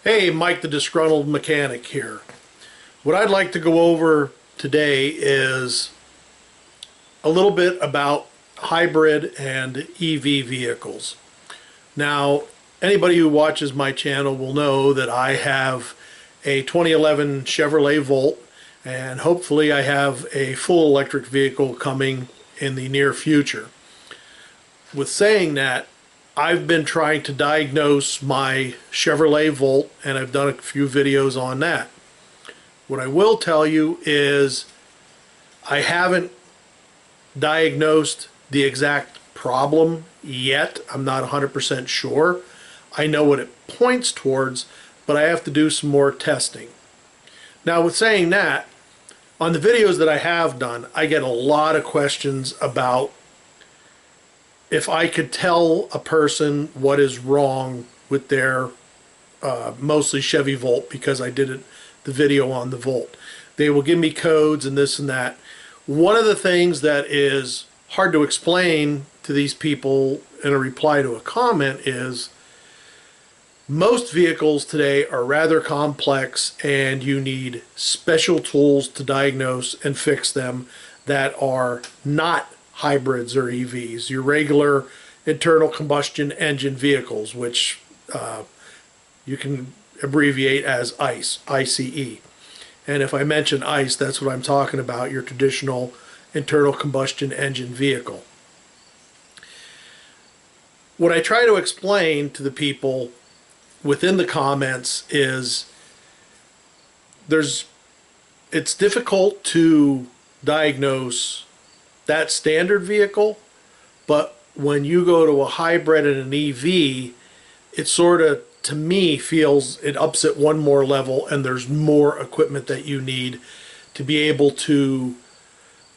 Hey, Mike the Disgruntled Mechanic here. What I'd like to go over today is a little bit about hybrid and EV vehicles. Now, anybody who watches my channel will know that I have a 2011 Chevrolet Volt, and hopefully I have a full electric vehicle coming in the near future. With saying that, I've been trying to diagnose my Chevrolet Volt, and I've done a few videos on that. What I will tell you is I haven't diagnosed the exact problem yet. I'm not 100% sure. I know what it points towards, but I have to do some more testing. Now, with saying that, on the videos that I have done, I get a lot of questions about if I could tell a person what is wrong with their mostly Chevy Volt, because I did the video on the Volt. They will give me codes and this and that. One of the things that is hard to explain to these people in a reply to a comment is most vehicles today are rather complex, and you need special tools to diagnose and fix them that are not hybrids or EVs, your regular internal combustion engine vehicles, which you can abbreviate as ICE, ICE. And if I mention ICE, that's what I'm talking about, your traditional internal combustion engine vehicle. What I try to explain to the people within the comments is it's difficult to diagnose that standard vehicle, but when you go to a hybrid and an EV, it sort of, to me, feels it ups it one more level, and there's more equipment that you need to be able to,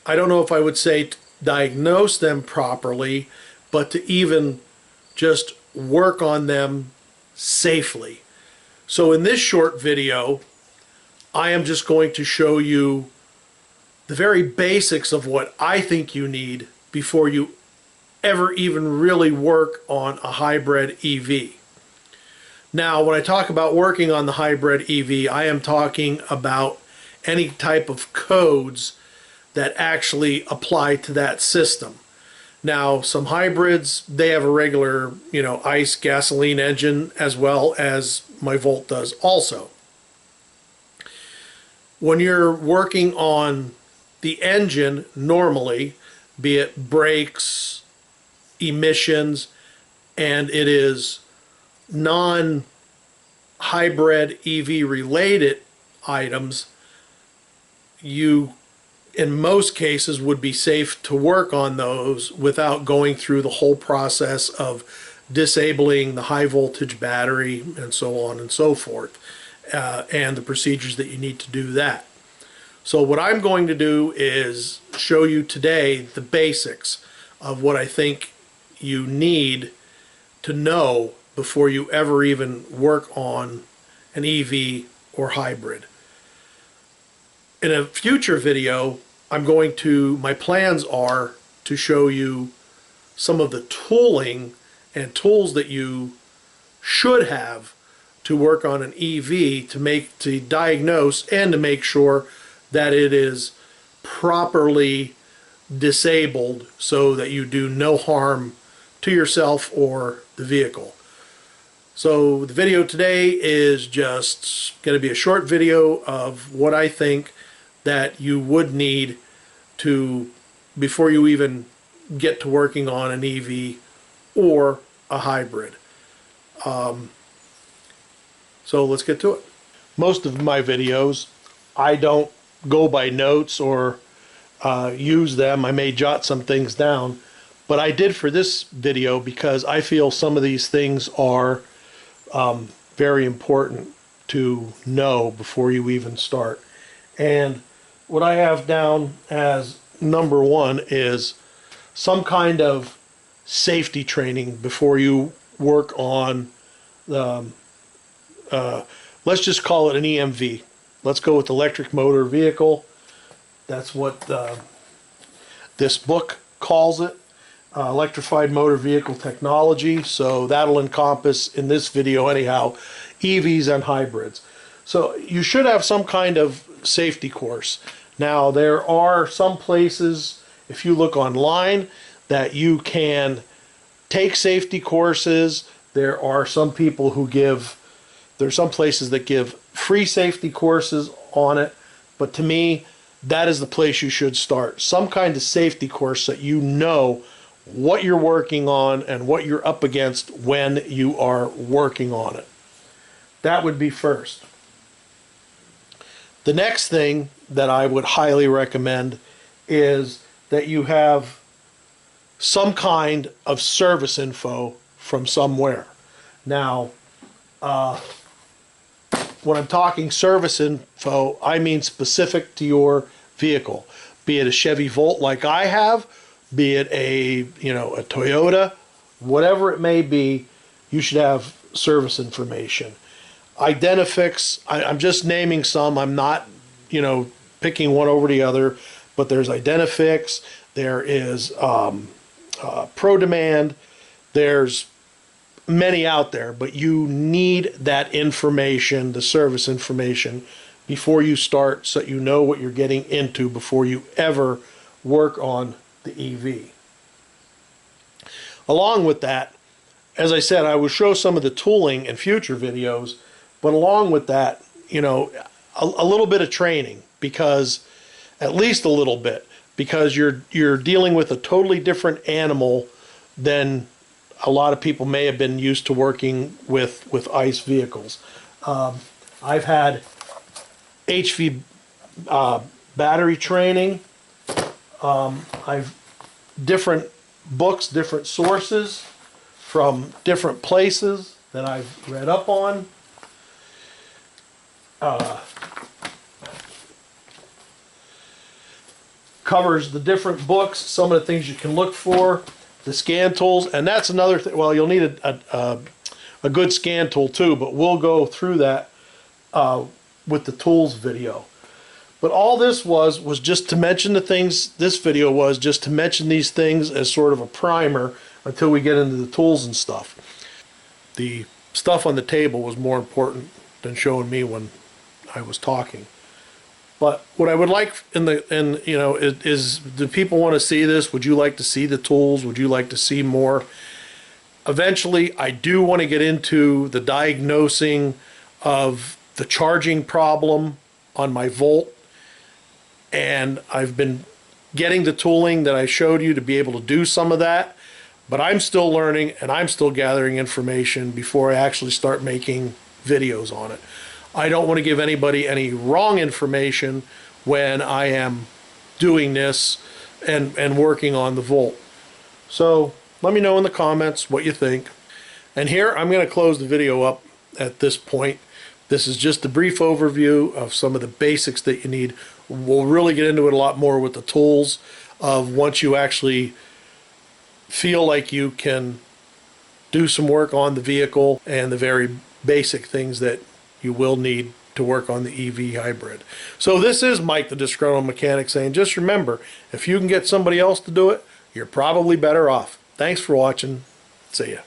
I don't know if I would say diagnose them properly, but to even just work on them safely. So in this short video, I am just going to show you the very basics of what I think you need before you ever even really work on a hybrid EV. Now, when I talk about working on the hybrid EV, I am talking about any type of codes that actually apply to that system. Now, some hybrids, they have a regular, ICE gasoline engine, as well as my Volt does also. When you're working on the engine, normally, be it brakes, emissions, and it is non-hybrid EV related items, you in most cases would be safe to work on those without going through the whole process of disabling the high voltage battery and so on and so forth, and the procedures that you need to do that. So what I'm going to do is show you today the basics of what I think you need to know before you ever even work on an EV or hybrid. In a future video, my plans are to show you some of the tooling and tools that you should have to work on an EV to diagnose and to make sure that it is properly disabled so that you do no harm to yourself or the vehicle. So the video today is just going to be a short video of what I think that you would need before you even get to working on an EV or a hybrid. So let's get to it. Most of my videos, I don't go by notes or use them. I may jot some things down, but I did for this video because I feel some of these things are very important to know before you even start. And what I have down as number one is some kind of safety training before you work on let's just call it an EMV. Let's go with electric motor vehicle. That's what this book calls it, electrified motor vehicle technology. So that'll encompass, in this video anyhow, EVs and hybrids. So you should have some kind of safety course. Now there are some places, if you look online, that you can take safety courses. There are some people who there's some places that give free safety courses on it, but to me, that is the place you should start. Some kind of safety course so that you know what you're working on and what you're up against when you are working on it. That would be first. The next thing that I would highly recommend is that you have some kind of service info from somewhere. Now, when I'm talking service info, I mean specific to your vehicle, be it a Chevy Volt like I have, be it a Toyota, whatever it may be, you should have service information. Identifix, I'm just naming some, I'm not, picking one over the other, but there's Identifix, there is ProDemand, there's many out there, but you need that information, the service information, before you start so you know what you're getting into before you ever work on the EV. Along with that, as I said, I will show some of the tooling in future videos, but along with that, a little bit of training, because at least a little bit, because you're dealing with a totally different animal than a lot of people may have been used to working with ICE vehicles. I've had HV battery training. I've different books, different sources from different places that I've read up on. Covers the different books, some of the things you can look for, the scan tools, and that's another thing. Well, you'll need a good scan tool too, but we'll go through that with the tools video. But all this was just to mention the things, this video was just to mention these things as sort of a primer until we get into the tools and stuff. The stuff on the table was more important than showing me when I was talking. But what I would like is do people want to see this? Would you like to see the tools? Would you like to see more? Eventually, I do want to get into the diagnosing of the charging problem on my Volt. And I've been getting the tooling that I showed you to be able to do some of that. But I'm still learning and I'm still gathering information before I actually start making videos on it. I don't want to give anybody any wrong information when I am doing this and working on the Volt. So let me know in the comments what you think. And here I'm going to close the video up at this point. This is just a brief overview of some of the basics that you need. We'll really get into it a lot more with the tools of once you actually feel like you can do some work on the vehicle and the very basic things that you will need to work on the EV hybrid. So this is Mike, the Disgruntled Mechanic, saying just remember, if you can get somebody else to do it, you're probably better off. Thanks for watching. See ya.